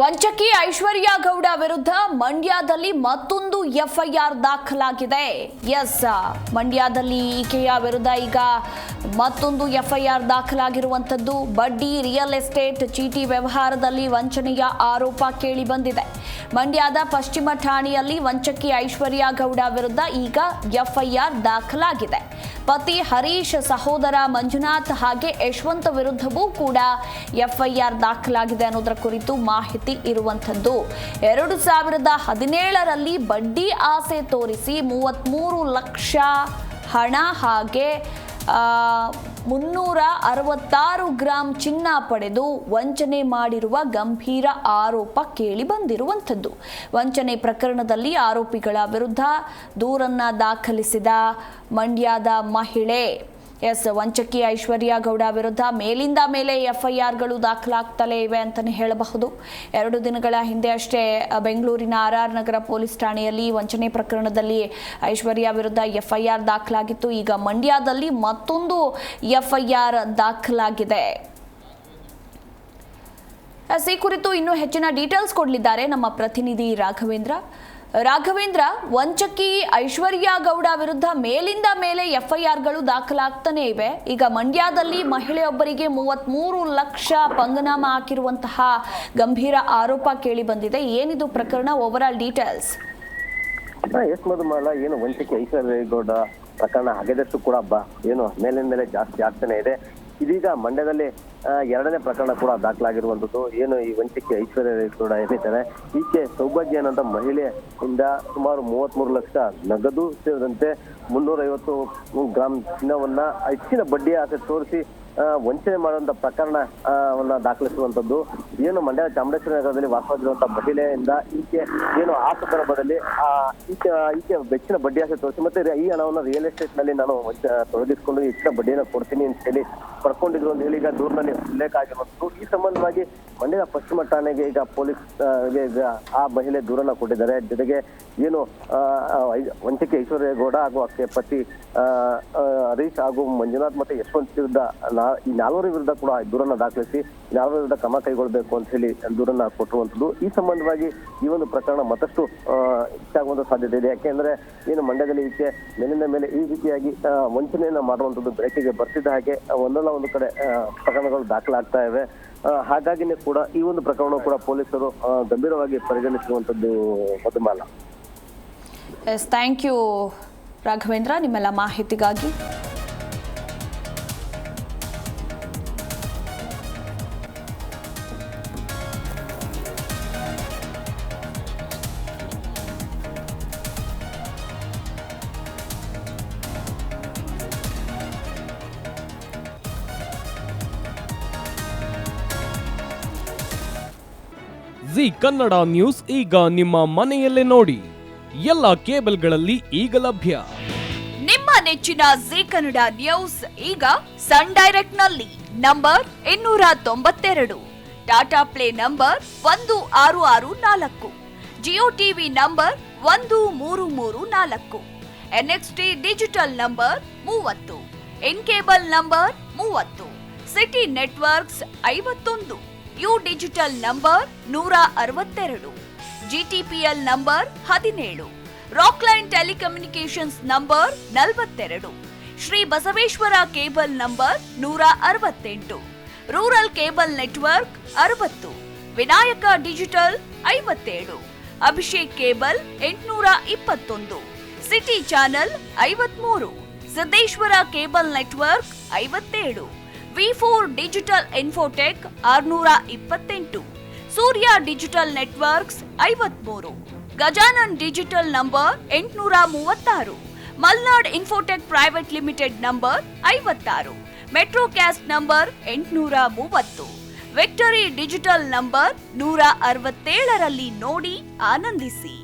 ವಂಚಕಿ ಐಶ್ವರ್ಯ ಗೌಡ ವಿರುದ್ಧ ಮಂಡ್ಯದಲ್ಲಿ ಮತ್ತೊಂದು ಎಫ್ಐಆರ್ ದಾಖಲಾಗಿದೆ. ಮಂಡ್ಯದಲ್ಲಿ ಈಕೆಯ ವಿರುದ್ಧ ಈಗ ಮತ್ತೊಂದು ಎಫ್ಐಆರ್ ದಾಖಲಾಗಿರುವಂತದ್ದು. ಬಡ್ಡಿ ರಿಯಲ್ ಎಸ್ಟೇಟ್ ಚೀಟಿ ವ್ಯವಹಾರದಲ್ಲಿ ವಂಚನೆಯ ಆರೋಪ ಕೇಳಿ ಬಂದಿದೆ. ಮಂಡ್ಯದ ಪಶ್ಚಿಮ ಠಾಣೆಯಲ್ಲಿ ವಂಚಕಿ ಐಶ್ವರ್ಯ ಗೌಡ ವಿರುದ್ಧ ಈಗ ಎಫ್ಐಆರ್ ದಾಖಲಾಗಿದೆ. ಪತಿ ಹರೀಶ್, ಸಹೋದರ ಮಂಜುನಾಥ್ ಹಾಗೆ ಯಶವಂತ್ ವಿರುದ್ಧವೂ ಕೂಡ ಎಫ್ಐಆರ್ ದಾಖಲಾಗಿದೆ ಅನ್ನೋದರ ಕುರಿತು ಮಾಹಿತಿ ಇರುವಂತದ್ದು. 2017ರಲ್ಲಿ ಬಡ್ಡಿ ಆಸೆ ತೋರಿಸಿ 33 ಲಕ್ಷ ಹಣ ಹಾಗೆ 366 ಗ್ರಾಂ ಚಿನ್ನ ಪಡೆದು ವಂಚನೆ ಮಾಡಿರುವ ಗಂಭೀರ ಆರೋಪ ಕೇಳಿ ಬಂದಿರುವಂಥದ್ದು. ವಂಚನೆ ಪ್ರಕರಣದಲ್ಲಿ ಆರೋಪಿಗಳ ವಿರುದ್ಧ ದೂರನ್ನ ದಾಖಲಿಸಿದ ಮಂಡ್ಯದ ಮಹಿಳೆ ವಂಚಕಿ ಐಶ್ವರ್ಯ ಗೌಡ ವಿರುದ್ಧ ಮೇಲಿಂದ ಮೇಲೆ ಎಫ್ಐಆರ್ಗಳು ದಾಖಲಾಗ್ತಲೇ ಇವೆ ಅಂತಲೇ ಹೇಳಬಹುದು. 2 ದಿನಗಳ ಹಿಂದೆ ಅಷ್ಟೇ ಬೆಂಗಳೂರಿನ RR ನಗರ ಪೊಲೀಸ್ ಠಾಣೆಯಲ್ಲಿ ವಂಚನೆ ಪ್ರಕರಣದಲ್ಲಿ ಐಶ್ವರ್ಯ ವಿರುದ್ಧ ಎಫ್ಐಆರ್ ದಾಖಲಾಗಿತ್ತು. ಈಗ ಮಂಡ್ಯದಲ್ಲಿ ಮತ್ತೊಂದು ಎಫ್ಐಆರ್ ದಾಖಲಾಗಿದೆ. ಈ ಕುರಿತು ಇನ್ನೂ ಹೆಚ್ಚಿನ ಡೀಟೇಲ್ಸ್ ಕೊಡಲಿದ್ದಾರೆ ನಮ್ಮ ಪ್ರತಿನಿಧಿ ರಾಘವೇಂದ್ರ, ವಂಚಕಿ ಐಶ್ವರ್ಯ ಗೌಡ ವಿರುದ್ಧ ಮೇಲಿಂದ ಮೇಲೆ ಎಫ್ಐಆರ್ಗಳು ದಾಖಲಾಗ್ತಾನೆ ಇವೆ. ಈಗ ಮಂಡ್ಯದಲ್ಲಿ ಮಹಿಳೆಯೊಬ್ಬರಿಗೆ 33 ಲಕ್ಷ ಪಂಗನಾಮ ಹಾಕಿರುವಂತಹ ಗಂಭೀರ ಆರೋಪ ಕೇಳಿ ಬಂದಿದೆ. ಏನಿದು ಪ್ರಕರಣ? Overall details. S Madhumala, ಏನು ವಂಚಕಿ ಐಶ್ವರ್ಯ ಗೌಡ ಪ್ರಕರಣ ಆಗದಷ್ಟು ಕೂಡ ಏನು ಮೇಲಿನ ಮೇಲೆ ಜಾಸ್ತಿ ಆಗ್ತಾನೆ ಇದೆ. ಇದೀಗ ಮಂಡ್ಯದಲ್ಲಿ 2ನೇ ಪ್ರಕರಣ ಕೂಡ ದಾಖಲಾಗಿರುವಂತದ್ದು. ಏನು ಈ ವಂಚಕಿ ಐಶ್ವರ್ಯ ಗೌಡ ಏನಿದ್ದಾರೆ, ಈಕೆ ಸೌಭಾಗ್ಯ ಅನ್ನೋ ಮಹಿಳೆಯಿಂದ ಸುಮಾರು 33 ಲಕ್ಷ ನಗದು ಸೇರಿದಂತೆ 350 ಗ್ರಾಂ ಚಿನ್ನವನ್ನ ಹೆಚ್ಚಿನ ಬಡ್ಡಿ ಆಸೆ ತೋರಿಸಿ ವಂಚನೆ ಮಾಡುವಂತ ಪ್ರಕರಣವನ್ನ ದಾಖಲಿಸುವಂತದ್ದು. ಏನು ಮಂಡ್ಯ ಚಾಮರಾಜೇಶ್ವರಿ ನಗರದಲ್ಲಿ ವಾಸವಾಗಿರುವಂತಹ ಮಹಿಳೆಯಿಂದ ಈಕೆ ಏನು ಆ ಸಂದರ್ಭದಲ್ಲಿ ಈಕೆ ಹೆಚ್ಚಿನ ಬಡ್ಡಿ ಆಸೆ ತೋರಿಸಿ ಮತ್ತೆ ಈ ಹಣವನ್ನು ರಿಯಲ್ ಎಸ್ಟೇಟ್ ನಲ್ಲಿ ನಾನು ತೊಡಗಿಸಿಕೊಂಡು ಹೆಚ್ಚಿನ ಬಡ್ಡಿಯನ್ನು ಕೊಡ್ತೀನಿ ಅಂತ ಹೇಳಿ ಪಡ್ಕೊಂಡಿದ್ರು ಅಂತ ಹೇಳಿ ಈಗ ದೂರಿನಲ್ಲಿ ಉಲ್ಲೇಖ ಆಗಿರುವಂತದ್ದು. ಈ ಸಂಬಂಧವಾಗಿ ಮಂಡ್ಯದ ಪಶ್ಚಿಮ ಠಾಣೆಗೆ ಈಗ ಪೊಲೀಸ್ ಆ ಮಹಿಳೆ ದೂರನ್ನ ಕೊಟ್ಟಿದ್ದಾರೆ. ಜೊತೆಗೆ ಏನು ವಂಚಕಿ ಐಶ್ವರ್ಯ ಗೌಡ ಹಾಗೂ ಆಕೆ ಪತಿ ಹರೀಶ್ ಹಾಗೂ ಮಂಜುನಾಥ್ ಮತ್ತೆ ಯಶವಂತ್ ವಿರುದ್ಧ ಈ 4 ವಿರುದ್ಧ ಕೂಡ ದೂರನ್ನ ದಾಖಲಿಸಿ 4 ವಿರುದ್ಧ ಕ್ರಮ ಕೈಗೊಳ್ಳಬೇಕು ಅಂತ ಹೇಳಿ ದೂರನ್ನ ಕೊಟ್ಟಿರುವಂತದ್ದು. ಈ ಸಂಬಂಧವಾಗಿ ಈ ಒಂದು ಪ್ರಕರಣ ಮತ್ತಷ್ಟು ಹೆಚ್ಚಾಗುವಂತ ಸಾಧ್ಯತೆ ಇದೆ. ಯಾಕೆಂದ್ರೆ ಏನು ಮಂಡ್ಯದಲ್ಲಿ ಈಕೆ ಮೇಲಿನ ಮೇಲೆ ಈ ರೀತಿಯಾಗಿ ವಂಚನೆಯನ್ನ ಮಾಡುವಂತದ್ದು ಬೆಳಕಿಗೆ ಬರ್ತಿದ್ದ ಹಾಗೆ ಒಂದಲ್ಲ ಒಂದು ಕಡೆ ಪ್ರಕರಣಗಳು ದಾಖಲಾಗ್ತಾ ಇವೆ. ಹಾಗಾಗಿನೇ ಕೂಡ ಈ ಒಂದು ಪ್ರಕರಣ ಕೂಡ ಪೊಲೀಸರು ಗಂಭೀರವಾಗಿ ಪರಿಗಣಿಸಿರುವಂತದ್ದು. ಮಧುಮಾಲ, ಥ್ಯಾಂಕ್ ಯು ರಾಘವೇಂದ್ರ ನಿಮ್ಮೆಲ್ಲ ಮಾಹಿತಿಗಾಗಿ. ಜಿ ಕನ್ನಡ ನ್ಯೂಸ್ ಈಗ ನಿಮ್ಮ ಮನೆಯಲ್ಲೇ ನೋಡಿ. ಎಲ್ಲ ಕೇಬಲ್ಗಳಲ್ಲಿ ಈಗ ಲಭ್ಯ. ನಿಮ್ಮ ನೆಚ್ಚಿನ ಜಿ ಕನ್ನಡ ನ್ಯೂಸ್ ಈಗ ಸನ್ ಡೈರೆಕ್ಟ್ ನಲ್ಲಿ number 292, Tata play number 1664, Jio TV number 1334, NXT digital number 30, in cable number 30, city networks 51, U digital number 162, GTPL number 17, Rockline telecommunications number 42, Shri Basaveshwara cable number 168, rural cable network 60, Vinayaka digital 57, Abhishek cable 821, city channel 53, Siddeshwara cable network 57, V4 digital Infotech 628, Surya digital networks 53, Gajanan digital number 836, Malnad infotech private limited number 56, Metrocast number 830, Victory digital number 167ರಲ್ಲಿ ನೋಡಿ ಆನಂದಿಸಿ.